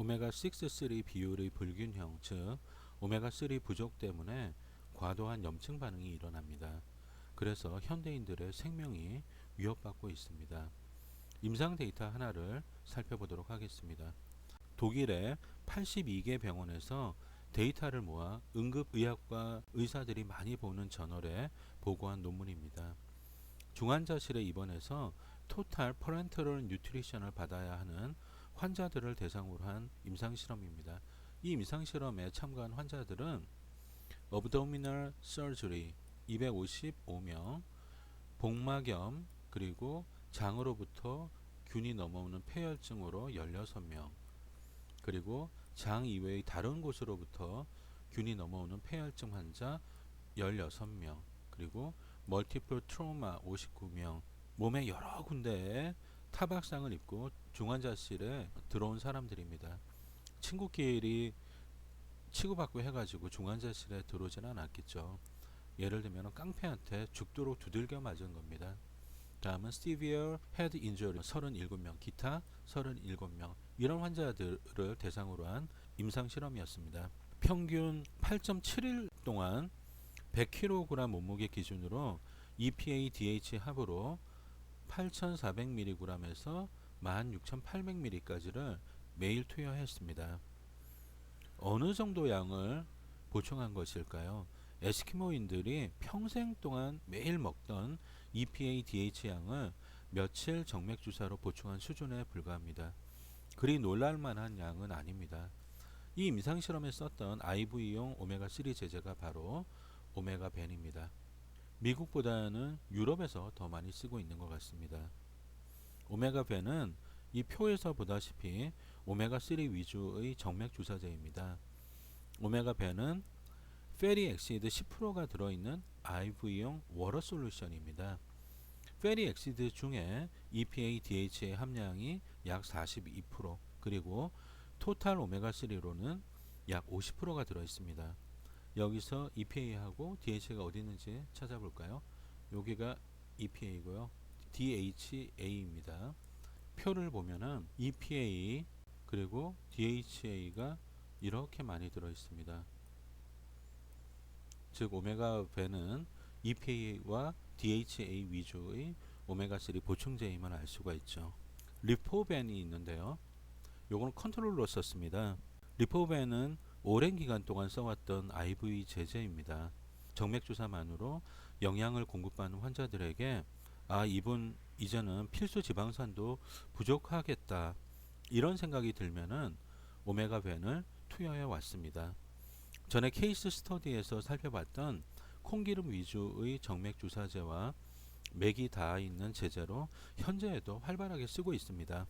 오메가6, 3 비율의 불균형, 즉 오메가3 부족 때문에 과도한 염증 반응이 일어납니다. 그래서 현대인들의 생명이 위협받고 있습니다. 임상 데이터 하나를 살펴보도록 하겠습니다. 독일의 82개 병원에서 데이터를 모아 응급의학과 의사들이 많이 보는 저널에 보고한 논문입니다. 중환자실에 입원해서 토탈 퍼렌터럴 뉴트리션을 받아야 하는 환자들을 대상으로 한 임상실험입니다. 이 임상실험에 참가한 환자들은 abdominal surgery 255명, 복막염 그리고 장으로부터 균이 넘어오는 폐혈증으로 16명, 그리고 장 이외의 다른 곳으로부터 균이 넘어오는 폐혈증 환자 16명, 그리고 멀티플 트로마 59명, 몸의 여러 군데에 타박상을 입고 중환자실에 들어온 사람들입니다. 친구끼리 치고받고 해가지고 중환자실에 들어오지는 않았겠죠. 예를 들면 깡패한테 죽도록 두들겨 맞은 겁니다. 다음은 severe head injury 37명, 기타 37명, 이런 환자들을 대상으로 한 임상실험이었습니다. 평균 8.7일 동안 100kg 몸무게 기준으로 EPA, DH 합으로 8,400mg에서 16,800mg까지를 매일 투여했습니다. 어느 정도 양을 보충한 것일까요? 에스키모인들이 평생 동안 매일 먹던 EPA, DH 양을 며칠 정맥주사로 보충한 수준에 불과합니다. 그리 놀랄만한 양은 아닙니다. 이 임상실험에 썼던 IV용 오메가3 제제가 바로 오메가벤입니다. 미국보다는 유럽에서 더 많이 쓰고 있는 것 같습니다. 오메가벤은 이 표에서 보다시피 오메가3 위주의 정맥주사제입니다. 오메가벤은 페리 엑시드 10%가 들어있는 IV용 워터 솔루션입니다. 페리 엑시드 중에 EPA, DHA 함량이 약 42%, 그리고 토탈 오메가3로는 약 50%가 들어있습니다. 여기서 EPA하고 DHA가 어디 있는지 찾아볼까요? 여기가 EPA고요. DHA입니다. 표를 보면은 EPA 그리고 DHA가 이렇게 많이 들어있습니다. 즉 오메가벤은 EPA와 DHA 위주의 오메가3 보충제임을 알 수가 있죠. 리포벤이 있는데요. 요거는 컨트롤로 썼습니다. 리포벤은 오랜 기간 동안 써왔던 IV 제제입니다. 정맥주사만으로 영양을 공급받는 환자들에게 이분 이제는 필수 지방산도 부족하겠다, 이런 생각이 들면은 오메가벤을 투여해 왔습니다. 전에 케이스 스터디에서 살펴봤던 콩기름 위주의 정맥주사제와 맥이 닿아 있는 제제로 현재에도 활발하게 쓰고 있습니다.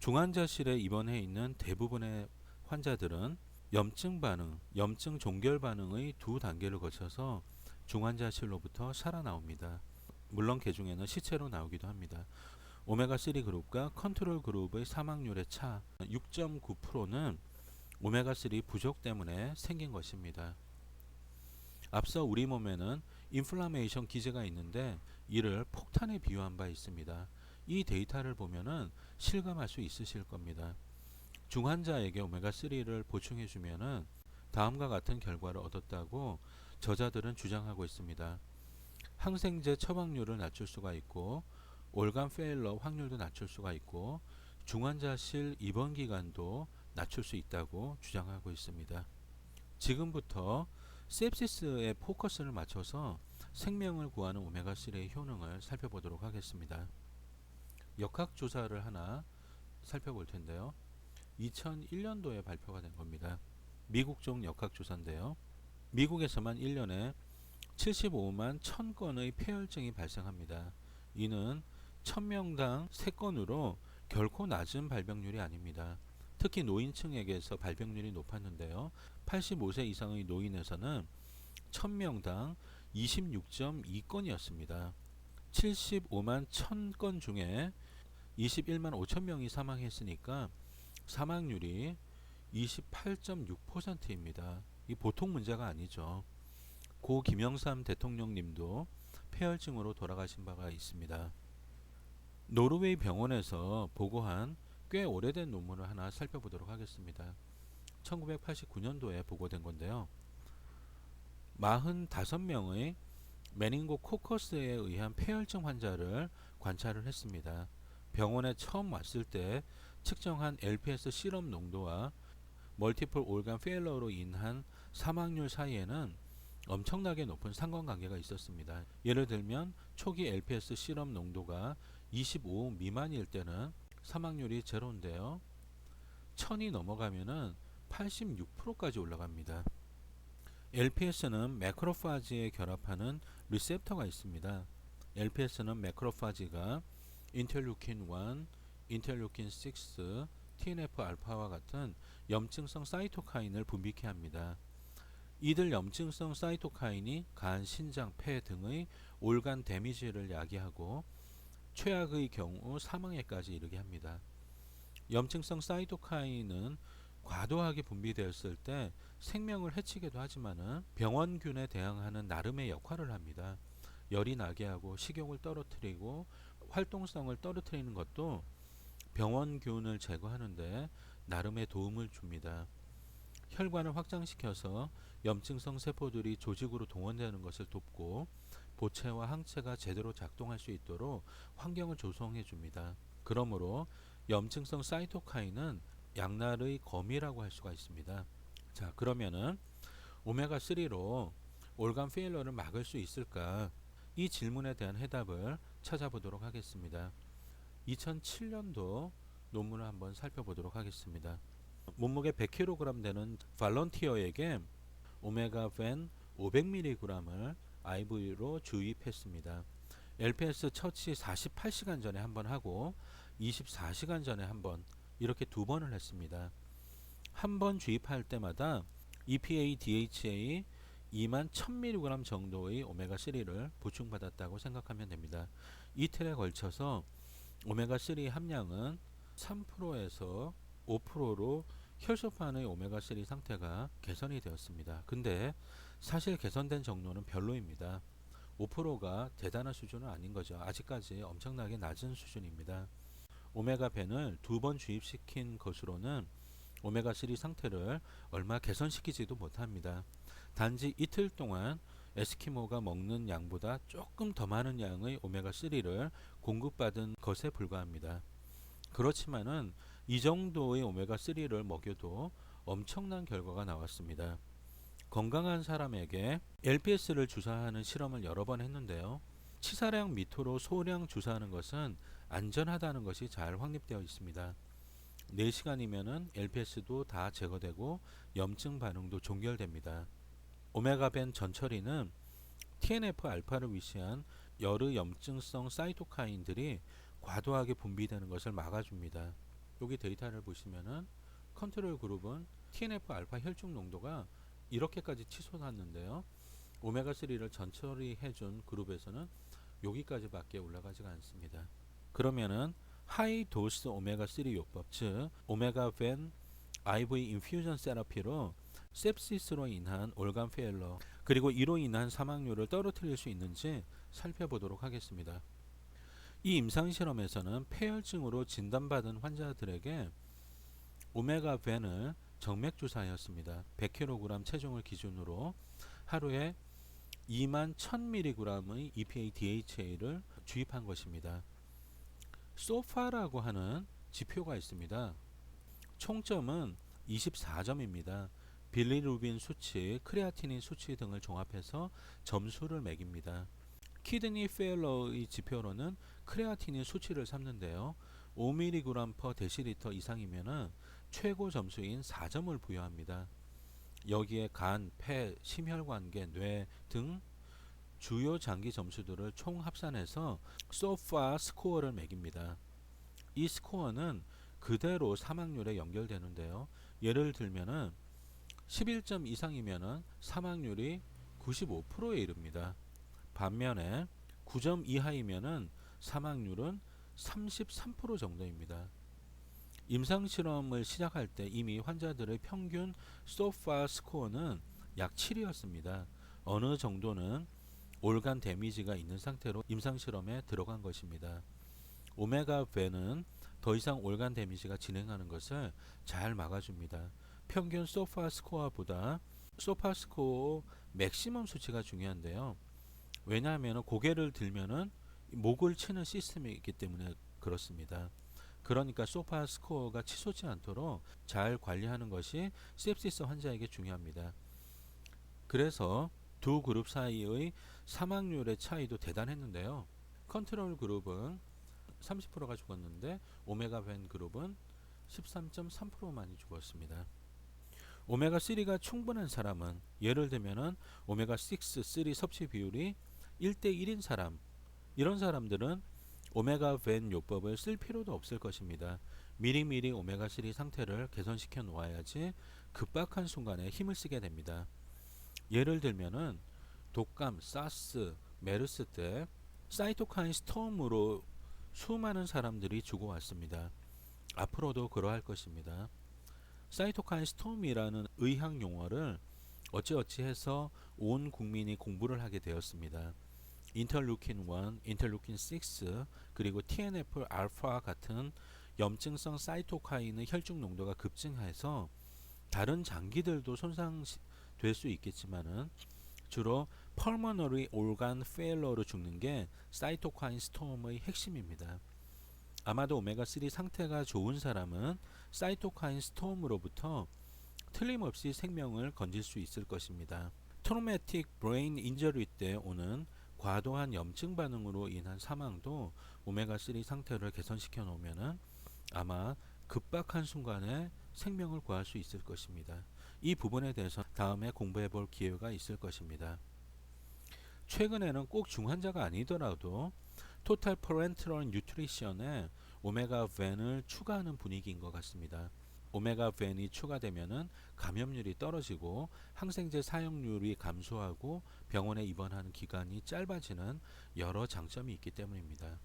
중환자실에 입원해 있는 대부분의 환자들은 염증 반응, 염증 종결 반응의 두 단계를 거쳐서 중환자실로부터 살아나옵니다. 물론 그 중에는 시체로 나오기도 합니다. 오메가3 그룹과 컨트롤 그룹의 사망률의 차 6.9%는 오메가3 부족 때문에 생긴 것입니다. 앞서 우리 몸에는 인플라메이션 기제가 있는데 이를 폭탄에 비유한 바 있습니다. 이 데이터를 보면은 실감할 수 있으실 겁니다. 중환자에게 오메가3를 보충해 주면은 다음과 같은 결과를 얻었다고 저자들은 주장하고 있습니다. 항생제 처방률을 낮출 수가 있고, 올간 페일러 확률도 낮출 수가 있고, 중환자실 입원 기간도 낮출 수 있다고 주장하고 있습니다. 지금부터 sepsis에 포커스를 맞춰서 생명을 구하는 오메가3의 효능을 살펴보도록 하겠습니다. 역학조사를 하나 살펴볼 텐데요. 2001년도에 발표가 된 겁니다. 미국종 역학조사인데요. 미국에서만 1년에 75만 1000건의 폐혈증이 발생합니다. 이는 1000명당 3건으로 결코 낮은 발병률이 아닙니다. 특히 노인층에게서 발병률이 높았는데요. 85세 이상의 노인에서는 1000명당 26.2건이었습니다. 75만 1000건 중에 21만 5천명이 사망했으니까 사망률이 28.6%입니다. 이 보통 문제가 아니죠. 고 김영삼 대통령님도 폐혈증으로 돌아가신 바가 있습니다. 노르웨이 병원에서 보고한 꽤 오래된 논문을 하나 살펴보도록 하겠습니다. 1989년도에 보고된 건데요. 45명의 메닝고코커스에 의한 폐혈증 환자를 관찰을 했습니다. 병원에 처음 왔을 때 측정한 LPS 시럽 농도와 멀티플 올간 페일러로 인한 사망률 사이에는 엄청나게 높은 상관관계가 있었습니다. 예를 들면 초기 LPS 시럽 농도가 25 미만일 때는 사망률이 제로인데요. 1000이 넘어가면은 86%까지 올라갑니다. LPS는 매크로파지에 결합하는 리셉터가 있습니다. LPS는 매크로파지가 인터루킨 1, 인터루킨 6, TNF-알파와 같은 염증성 사이토카인을 분비케 합니다. 이들 염증성 사이토카인이 간, 신장, 폐 등의 올간 데미지를 야기하고 최악의 경우 사망에까지 이르게 합니다. 염증성 사이토카인은 과도하게 분비되었을 때 생명을 해치기도 하지만은 병원균에 대항하는 나름의 역할을 합니다. 열이 나게 하고 식욕을 떨어뜨리고 활동성을 떨어뜨리는 것도 병원균을 제거하는데 나름의 도움을 줍니다. 혈관을 확장시켜서 염증성 세포들이 조직으로 동원되는 것을 돕고 보채와 항체가 제대로 작동할 수 있도록 환경을 조성해 줍니다. 그러므로 염증성 사이토카인은 양날의 검이라고 할 수가 있습니다. 자, 그러면은 오메가3로 올간 페일러를 막을 수 있을까? 이 질문에 대한 해답을 찾아보도록 하겠습니다. 2007년도 논문을 한번 살펴보도록 하겠습니다. 몸무게 100kg 되는 발런티어에게 오메가벤 500mg을 IV로 주입했습니다. LPS 처치 48시간 전에 한번 하고 24시간 전에 한번 이렇게 두 번을 했습니다. 한 번 주입할 때마다 EPA, DHA 21,000mg 정도의 오메가3를 보충받았다고 생각하면 됩니다. 이틀에 걸쳐서 오메가3 함량은 3%에서 5%로 혈소판의 오메가3 상태가 개선이 되었습니다. 근데 사실 개선된 정도는 별로입니다. 5%가 대단한 수준은 아닌 거죠. 아직까지 엄청나게 낮은 수준입니다. 오메가벤을 두 번 주입시킨 것으로는 오메가3 상태를 얼마 개선시키지도 못합니다. 단지 이틀 동안 에스키모가 먹는 양보다 조금 더 많은 양의 오메가3를 공급받은 것에 불과합니다. 그렇지만은 이 정도의 오메가3를 먹여도 엄청난 결과가 나왔습니다. 건강한 사람에게 LPS를 주사하는 실험을 여러 번 했는데요. 치사량 밑으로 소량 주사하는 것은 안전하다는 것이 잘 확립되어 있습니다. 4시간이면은 LPS도 다 제거되고 염증 반응도 종결됩니다. 오메가벤 전처리는 TNF-알파를 위시한 여러 염증성 사이토카인들이 과도하게 분비되는 것을 막아줍니다. 여기 데이터를 보시면은 컨트롤 그룹은 TNF-알파 혈중 농도가 이렇게까지 치솟았는데요. 오메가3를 전처리해준 그룹에서는 여기까지밖에 올라가지가 않습니다. 그러면은 하이 도스 오메가3 요법, 즉 오메가벤 IV 인퓨전 세라피로 sepsis로 인한 올간 페일러 그리고 이로 인한 사망률을 떨어뜨릴 수 있는지 살펴보도록 하겠습니다. 이 임상실험에서는 폐혈증으로 진단받은 환자들에게 오메가벤을 정맥주사하였습니다. 100kg 체중을 기준으로 하루에 21,000mg의 EPA DHA를 주입한 것입니다. 소파라고 하는 지표가 있습니다. 총점은 24점입니다. 빌리루빈 수치, 크레아티닌 수치 등을 종합해서 점수를 매깁니다. 키드니 페일러의 지표로는 크레아티닌 수치를 삼는데요. 5mg/dL 이상이면 최고 점수인 4점을 부여합니다. 여기에 간, 폐, 심혈관계, 뇌 등 주요 장기 점수들을 총 합산해서 소파 스코어를 매깁니다. 이 스코어는 그대로 사망률에 연결되는데요. 예를 들면은 11점 이상이면은 사망률이 95%에 이릅니다. 반면에 9점 이하이면은 사망률은 33% 정도입니다. 임상실험을 시작할 때 이미 환자들의 평균 소파 스코어는 약 7이었습니다. 어느 정도는 올간 데미지가 있는 상태로 임상실험에 들어간 것입니다. 오메가벤은 더 이상 올간 데미지가 진행하는 것을 잘 막아줍니다. 평균 소파 스코어보다 소파 스코어 맥시멈 수치가 중요한데요. 왜냐하면 고개를 들면은 목을 치는 시스템이기 때문에 그렇습니다. 그러니까 소파 스코어가 치솟지 않도록 잘 관리하는 것이 sepsis 환자에게 중요합니다. 그래서 두 그룹 사이의 사망률의 차이도 대단했는데요. 컨트롤 그룹은 30%가 죽었는데 오메가 벤 그룹은 13.3%만이 죽었습니다. 오메가3가 충분한 사람은 예를 들면은 오메가6, 3 섭취 비율이 1대1인 사람, 이런 사람들은 오메가 벤 요법을 쓸 필요도 없을 것입니다. 미리미리 오메가3 상태를 개선시켜 놓아야지 급박한 순간에 힘을 쓰게 됩니다. 예를 들면은 독감, 사스, 메르스 때 사이토카인 스톰으로 수많은 사람들이 죽어왔습니다. 앞으로도 그러할 것입니다. 사이토카인 스톰이라는 의학 용어를 어찌어찌 해서 온 국민이 공부를 하게 되었습니다. 인터루킨 1, 인터루킨 6, 그리고 TNF 알파 같은 염증성 사이토카인의 혈중 농도가 급증해서 다른 장기들도 손상될 수 있겠지만은 주로 펄머너리 올간 페일러로 죽는 게 사이토카인 스톰의 핵심입니다. 아마도 오메가3 상태가 좋은 사람은 사이토카인 스톰으로부터 틀림없이 생명을 건질 수 있을 것입니다. 트로매틱 브레인 인저리 때 오는 과도한 염증 반응으로 인한 사망도 오메가3 상태를 개선시켜 놓으면 아마 급박한 순간에 생명을 구할 수 있을 것입니다. 이 부분에 대해서 다음에 공부해 볼 기회가 있을 것입니다. 최근에는 꼭 중환자가 아니더라도 토탈 퍼렌트럴 뉴트리션에 오메가 벤을 추가하는 분위기인 것 같습니다. 오메가 벤이 추가되면은 감염률이 떨어지고 항생제 사용률이 감소하고 병원에 입원하는 기간이 짧아지는 여러 장점이 있기 때문입니다.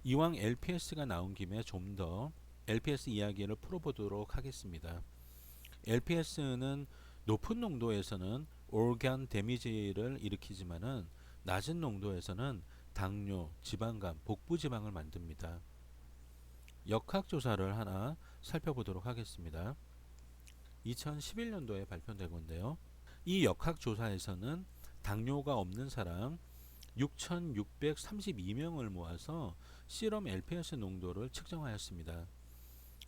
이왕 LPS가 나온 김에 좀 더 LPS 이야기를 풀어보도록 하겠습니다. LPS는 높은 농도에서는 organ damage를 일으키지만은 낮은 농도에서는 당뇨, 지방간, 복부지방을 만듭니다. 역학조사를 하나 살펴보도록 하겠습니다. 2011년도에 발표된 건데요. 이 역학조사에서는 당뇨가 없는 사람 6,632명을 모아서 시럼 LPS 농도를 측정하였습니다.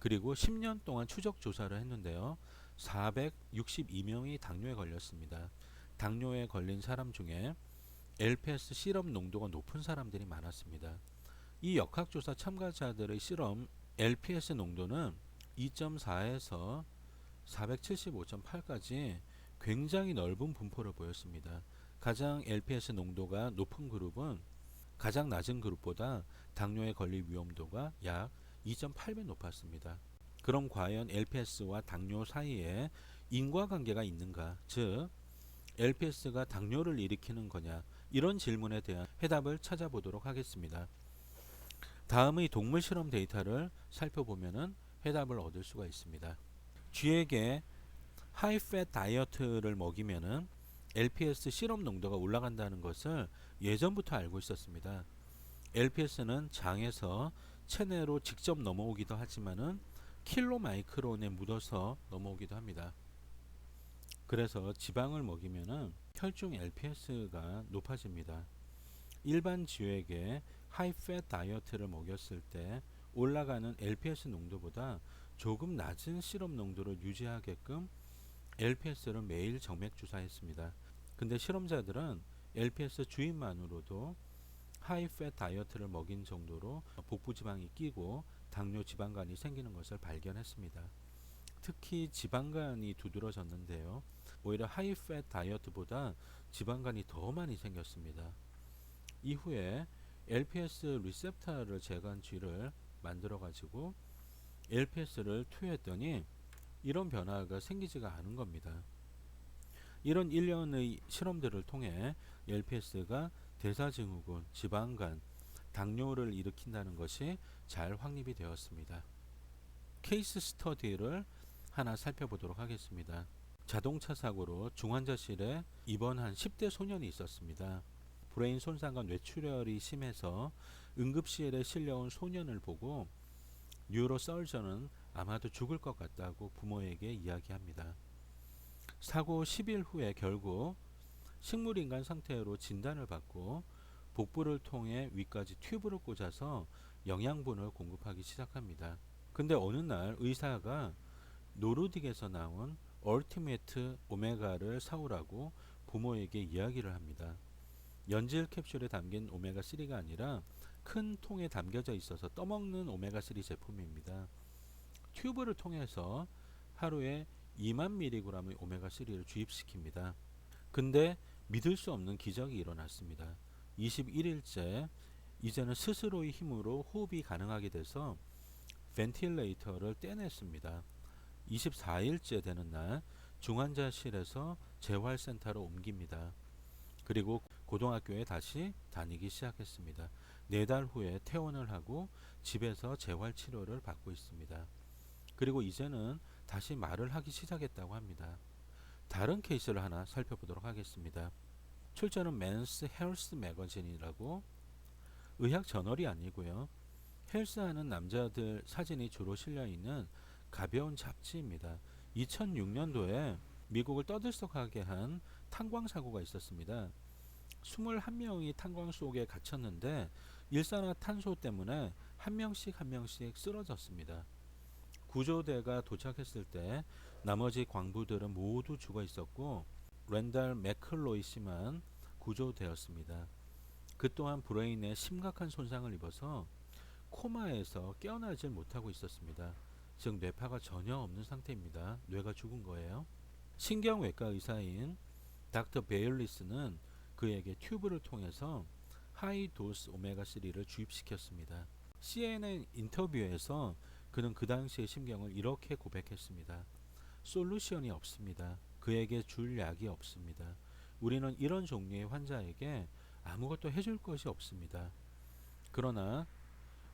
그리고 10년 동안 추적 조사를 했는데요. 462명이 당뇨에 걸렸습니다. 당뇨에 걸린 사람 중에 LPS 시럼 농도가 높은 사람들이 많았습니다. 이 역학조사 참가자들의 시럼 LPS 농도는 2.4에서 475.8까지 굉장히 넓은 분포를 보였습니다. 가장 LPS 농도가 높은 그룹은 가장 낮은 그룹보다 당뇨에 걸릴 위험도가 약 2.8배 높았습니다. 그럼 과연 LPS와 당뇨 사이에 인과관계가 있는가? 즉 LPS가 당뇨를 일으키는 거냐? 이런 질문에 대한 해답을 찾아보도록 하겠습니다. 다음의 동물 실험 데이터를 살펴보면 해답을 얻을 수가 있습니다. 쥐에게 하이팻 다이어트를 먹이면은 LPS 시럼 농도가 올라간다는 것을 예전부터 알고 있었습니다. LPS는 장에서 체내로 직접 넘어오기도 하지만은 킬로 마이크론에 묻어서 넘어오기도 합니다. 그래서 지방을 먹이면은 혈중 LPS가 높아집니다. 일반 쥐에게 하이팻 다이어트를 먹였을 때 올라가는 LPS 농도보다 조금 낮은 시럽 농도를 유지하게끔 LPS를 매일 정맥 주사했습니다. 근데 실험자들은 LPS 주입만으로도 하이팻 다이어트를 먹인 정도로 복부 지방이 끼고 당뇨 지방간이 생기는 것을 발견했습니다. 특히 지방간이 두드러졌는데요. 오히려 하이팻 다이어트보다 지방간이 더 많이 생겼습니다. 이후에 LPS 리셉터를 제거한 쥐를 만들어 가지고 LPS를 투여했더니 이런 변화가 생기지가 않은 겁니다. 이런 일련의 실험들을 통해 LPS가 대사증후군, 지방간, 당뇨를 일으킨다는 것이 잘 확립이 되었습니다. 케이스 스터디를 하나 살펴보도록 하겠습니다. 자동차 사고로 중환자실에 입원한 10대 소년이 있었습니다. 브레인 손상과 뇌출혈이 심해서 응급실에 실려온 소년을 보고 뉴로서전은 아마도 죽을 것 같다고 부모에게 이야기합니다. 사고 10일 후에 결국 식물인간 상태로 진단을 받고 복부를 통해 위까지 튜브를 꽂아서 영양분을 공급하기 시작합니다. 근데 어느 날 의사가 노르딕에서 나온 얼티메트 오메가를 사오라고 부모에게 이야기를 합니다. 연질 캡슐에 담긴 오메가3가 아니라 큰 통에 담겨져 있어서 떠먹는 오메가3 제품입니다. 튜브를 통해서 하루에 2만 mg의 오메가3를 주입시킵니다. 근데 믿을 수 없는 기적이 일어났습니다. 21일째 이제는 스스로의 힘으로 호흡이 가능하게 돼서 벤틸레이터를 떼냈습니다. 24일째 되는 날 중환자실에서 재활센터로 옮깁니다. 그리고 고등학교에 다시 다니기 시작했습니다. 4달 후에 퇴원을 하고 집에서 재활치료를 받고 있습니다. 그리고 이제는 다시 말을 하기 시작했다고 합니다. 다른 케이스를 하나 살펴보도록 하겠습니다. 출처는 맨스 헬스 매거진이라고 의학 저널이 아니고요. 헬스하는 남자들 사진이 주로 실려있는 가벼운 잡지입니다. 2006년도에 미국을 떠들썩하게 한 탄광 사고가 있었습니다. 21명이 탄광 속에 갇혔는데 일산화탄소 때문에 한 명씩 한 명씩 쓰러졌습니다. 구조대가 도착했을 때 나머지 광부들은 모두 죽어 있었고 랜달 맥클로이 씨만 구조되었습니다. 그 또한 브레인에 심각한 손상을 입어서 코마에서 깨어나질 못하고 있었습니다. 즉 뇌파가 전혀 없는 상태입니다. 뇌가 죽은 거예요. 신경외과 의사인 닥터 베일리스는 그에게 튜브를 통해서 하이도스 오메가3를 주입시켰습니다. CNN 인터뷰에서 그는 그 당시의 심경을 이렇게 고백했습니다. 솔루션이 없습니다. 그에게 줄 약이 없습니다. 우리는 이런 종류의 환자에게 아무것도 해줄 것이 없습니다. 그러나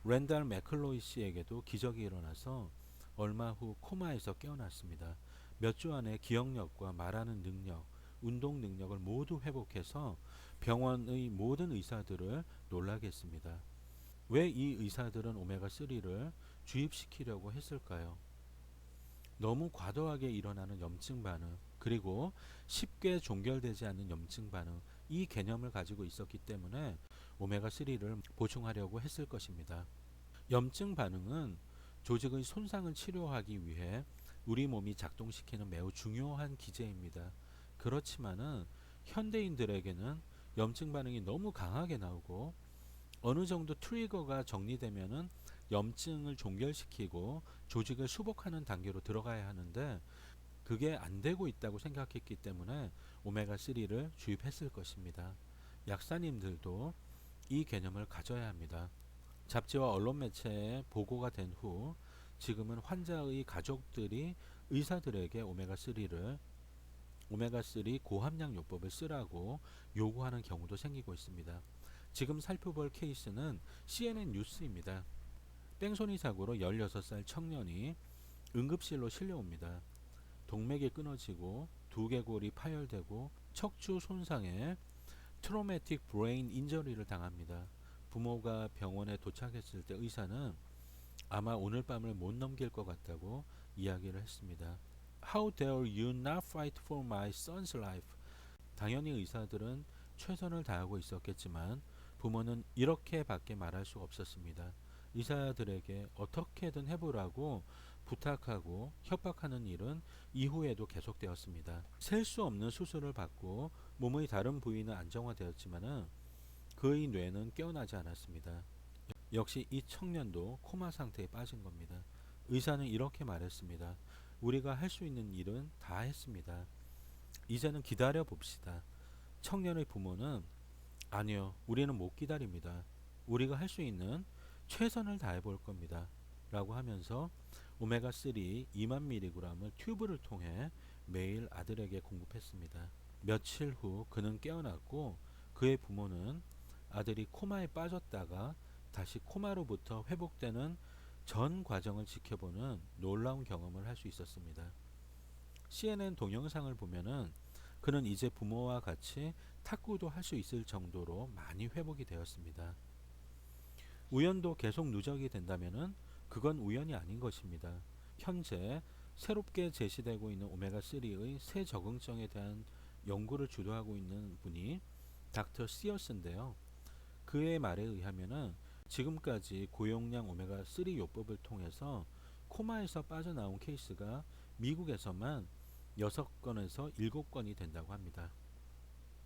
랜달 맥클로이 씨에게도 기적이 일어나서 얼마 후 코마에서 깨어났습니다. 몇 주 안에 기억력과 말하는 능력, 운동 능력을 모두 회복해서 병원의 모든 의사들을 놀라게 했습니다. 왜 이 의사들은 오메가3를 주입시키려고 했을까요? 너무 과도하게 일어나는 염증 반응, 그리고 쉽게 종결되지 않는 염증 반응, 이 개념을 가지고 있었기 때문에 오메가3를 보충하려고 했을 것입니다. 염증 반응은 조직의 손상을 치료하기 위해 우리 몸이 작동시키는 매우 중요한 기제입니다. 그렇지만은 현대인들에게는 염증 반응이 너무 강하게 나오고 어느 정도 트리거가 정리되면은 염증을 종결시키고 조직을 수복하는 단계로 들어가야 하는데 그게 안 되고 있다고 생각했기 때문에 오메가3를 주입했을 것입니다. 약사님들도 이 개념을 가져야 합니다. 잡지와 언론 매체에 보고가 된 후 지금은 환자의 가족들이 의사들에게 오메가3 고함량 요법을 쓰라고 요구하는 경우도 생기고 있습니다. 지금 살펴볼 케이스는 CNN 뉴스입니다. 뺑소니 사고로 16살 청년이 응급실로 실려옵니다. 동맥이 끊어지고 두개골이 파열되고 척추 손상에 트로매틱 브레인 인저리를 당합니다. 부모가 병원에 도착했을 때 의사는 아마 오늘 밤을 못 넘길 것 같다고 이야기를 했습니다. How dare you not fight for my son's life? 당연히 의사들은 최선을 다하고 있었겠지만 부모는 이렇게밖에 말할 수 없었습니다. 의사들에게 어떻게든 해보라고 부탁하고 협박하는 일은 이후에도 계속되었습니다. 셀 수 없는 수술을 받고 몸의 다른 부위는 안정화되었지만 그의 뇌는 깨어나지 않았습니다. 역시 이 청년도 코마 상태에 빠진 겁니다. 의사는 이렇게 말했습니다. 우리가 할 수 있는 일은 다 했습니다. 이제는 기다려 봅시다. 청년의 부모는 아니요, 우리는 못 기다립니다. 우리가 할 수 있는 최선을 다해 볼 겁니다. 라고 하면서 오메가3 2만 mg을 튜브를 통해 매일 아들에게 공급했습니다. 며칠 후 그는 깨어났고 그의 부모는 아들이 코마에 빠졌다가 다시 코마로부터 회복되는 전 과정을 지켜보는 놀라운 경험을 할 수 있었습니다. CNN 동영상을 보면은 그는 이제 부모와 같이 탁구도 할 수 있을 정도로 많이 회복이 되었습니다. 우연도 계속 누적이 된다면은 그건 우연이 아닌 것입니다. 현재 새롭게 제시되고 있는 오메가3의 새 적응증에 대한 연구를 주도하고 있는 분이 닥터 시어스인데요. 그의 말에 의하면은 지금까지 고용량 오메가3 요법을 통해서 코마에서 빠져나온 케이스가 미국에서만 6건에서 7건이 된다고 합니다.